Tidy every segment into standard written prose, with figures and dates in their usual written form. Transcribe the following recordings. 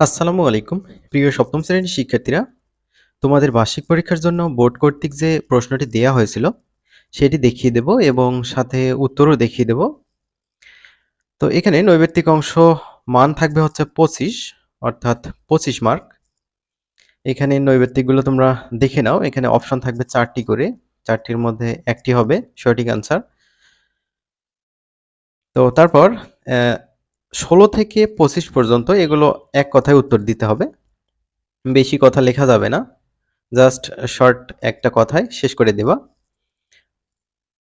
আসসালামু আলাইকুম প্রিয় সপ্তম শ্রেণীর শিক্ষার্থীরা। তোমাদের বার্ষিক পরীক্ষার জন্য বোর্ড কর্তৃক যে প্রশ্নটি দেয়া হয়েছিল সেটি দেখিয়ে দেব এবং সাথে উত্তরও দেখিয়ে দেব। তো এখানে নৈর্ব্যক্তিক অংশ মান থাকবে হচ্ছে 25, অর্থাৎ 25 মার্ক। এখানে নৈর্ব্যক্তিকগুলো তোমরা দেখে নাও, এখানে অপশন থাকবে 4টি করে, 4টির মধ্যে একটি হবে সঠিক আনসার। তো তারপর 16 থেকে 25 পর্যন্ত এগুলো এক কথায় উত্তর দিতে হবে, বেশি কথা লেখা যাবে না, জাস্ট শর্ট একটা কথায় শেষ করে দেবা।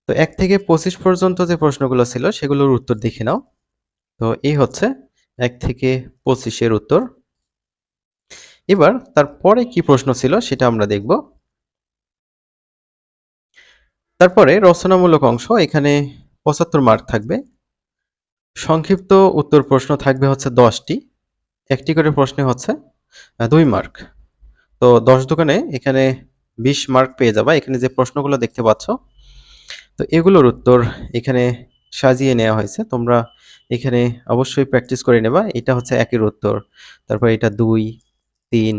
তো 1 থেকে 25 পর্যন্ত যে প্রশ্নগুলো ছিল সেগুলোর উত্তর দেখে নাও। তো এই হচ্ছে 1 থেকে 25 এর উত্তর। এবার তারপরে কি প্রশ্ন ছিল সেটা আমরা দেখব। তারপরে রচনামূলক অংশ, এখানে 75 মার্ক থাকবে। সংক্ষিপ্ত উত্তর প্রশ্ন থাকবে হচ্ছে 10টি, একটি করে প্রশ্নে হচ্ছে 2 মার্ক। তো 10 দোকানে এখানে 20 মার্ক পেয়ে যাবা। এখানে যে প্রশ্নগুলো দেখতে পাচ্ছ, তো এগুলোর উত্তর এখানে সাজিয়ে নেওয়া হয়েছে। তোমরা এখানে অবশ্যই প্র্যাকটিস করে নেবা। এটা হচ্ছে 1 এর উত্তর, তারপর এটা 2, 3,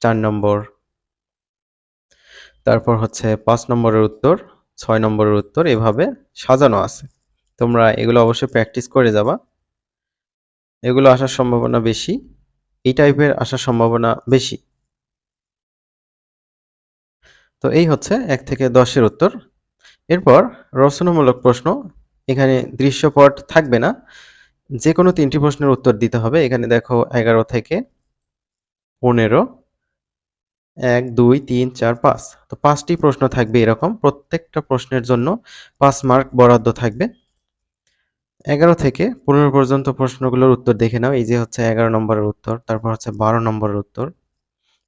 4 নম্বর, তারপর হচ্ছে 5 নম্বরের উত্তর, 6 নম্বরের উত্তর, এভাবে সাজানো আছে। তোমরা এগুলো অবশ্যই প্র্যাকটিস করে যাবা। এগুলো আসার সম্ভাবনা বেশি, এই টাইপের আসার সম্ভাবনা বেশি। তো এই হচ্ছে 1 থেকে 10 এর উত্তর। এরপর রচনামূলক প্রশ্ন, এখানে দৃশ্যপট থাকবে না, যে কোনো 3টি প্রশ্নের উত্তর দিতে হবে। এখানে দেখো 11 থেকে 15, 1, 2, 3, 4, 5। তো 5টি প্রশ্ন থাকবে এরকম, প্রত্যেকটা প্রশ্নের জন্য 5 মার্ক বরাদ্দ থাকবে। 11 থেকে 15 পর্যন্ত প্রশ্নগুলোর উত্তর দেখে নাও। এই যে হচ্ছে 11 নম্বরের উত্তর, তারপর হচ্ছে 12 নম্বরের উত্তর,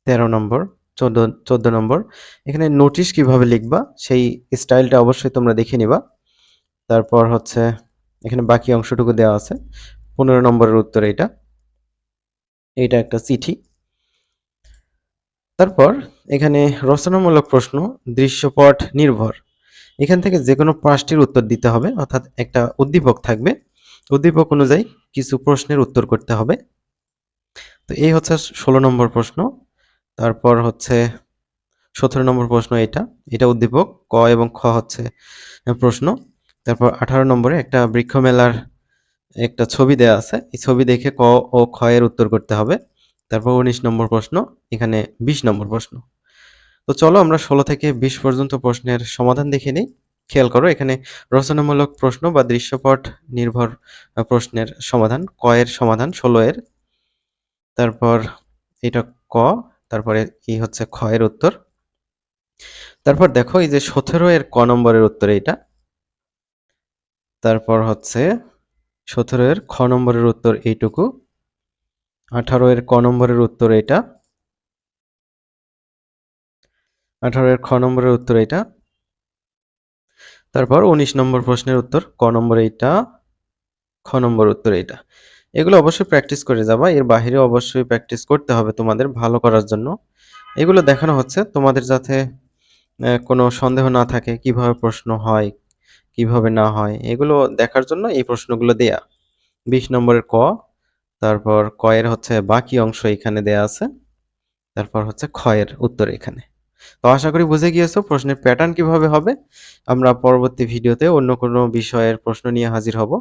13 নম্বর, 14 নম্বর। এখানে নোটিশ কিভাবে লিখবা সেই স্টাইলটা অবশ্যই তোমরা দেখে নিবা। তারপর হচ্ছে এখানে বাকি অংশটুকু দেওয়া আছে। 15 নম্বরের উত্তর এইটা একটা চিঠি। তারপর এখানে রচনামূলক প্রশ্ন, দৃশ্যপট নির্ভর। এখান থেকে যে কোনো 5টির উত্তর দিতে হবে, অর্থাৎ একটা উদ্দীপক থাকবে, উদ্দীপক অনুযায়ী কিছু প্রশ্নের উত্তর করতে হবে। তো এই হচ্ছে 16 নম্বর প্রশ্ন। তারপর হচ্ছে 17 নম্বর প্রশ্ন, এটা উদ্দীপক, ক এবং খ হচ্ছে প্রশ্ন। তারপর 18 নম্বরে একটা বৃক্ষ মেলার একটা ছবি দেয়া আছে, এই ছবি দেখে ক ও খ এর উত্তর করতে হবে। তারপর 19 নম্বর প্রশ্ন, এখানে 20 নম্বর প্রশ্ন। তো চলো আমরা 16 থেকে 20 পর্যন্ত প্রশ্নের সমাধান দেখে নিই। খেয়াল করো, এখানে রচনামূলক প্রশ্ন বা দৃশ্যপট নির্ভর প্রশ্নের সমাধান, ক এর সমাধান 16 এর, তারপর এটা ক, তারপরে এই হচ্ছে খ এর উত্তর। তারপর দেখো এই যে 17 এর ক নম্বরের উত্তর এইটা, তারপর হচ্ছে 17 এর খ নম্বরের উত্তর এইটুকু, 18 এর ক নম্বরের উত্তর এটা, 18 এর খ নম্বরের উত্তর এটা, তারপর 19 নম্বর প্রশ্নের উত্তর ক নম্বর এইটা, খ নম্বর উত্তর এইটা। এগুলো অবশ্যই প্র্যাকটিস করে যাবা, এর বাইরে অবশ্যই প্র্যাকটিস করতে হবে তোমাদের ভালো করার জন্য। এগুলো দেখানো হচ্ছে তোমাদের যাতে কোনো সন্দেহ না থাকে কিভাবে প্রশ্ন হয়, কিভাবে না হয়, এগুলো দেখার জন্য এই প্রশ্নগুলো দেয়া। 20 নম্বরের ক, তারপর ক এর হচ্ছে বাকি অংশ এখানে দেয়া আছে, তারপর হচ্ছে খ এর উত্তর এখানে। তো আশা করি বুঝে গিয়েছো প্রশ্নের প্যাটার্ন কিভাবে হবে। আমরা পরবর্তী ভিডিওতে অন্য কোনো বিষয়ের প্রশ্ন নিয়ে হাজির হব।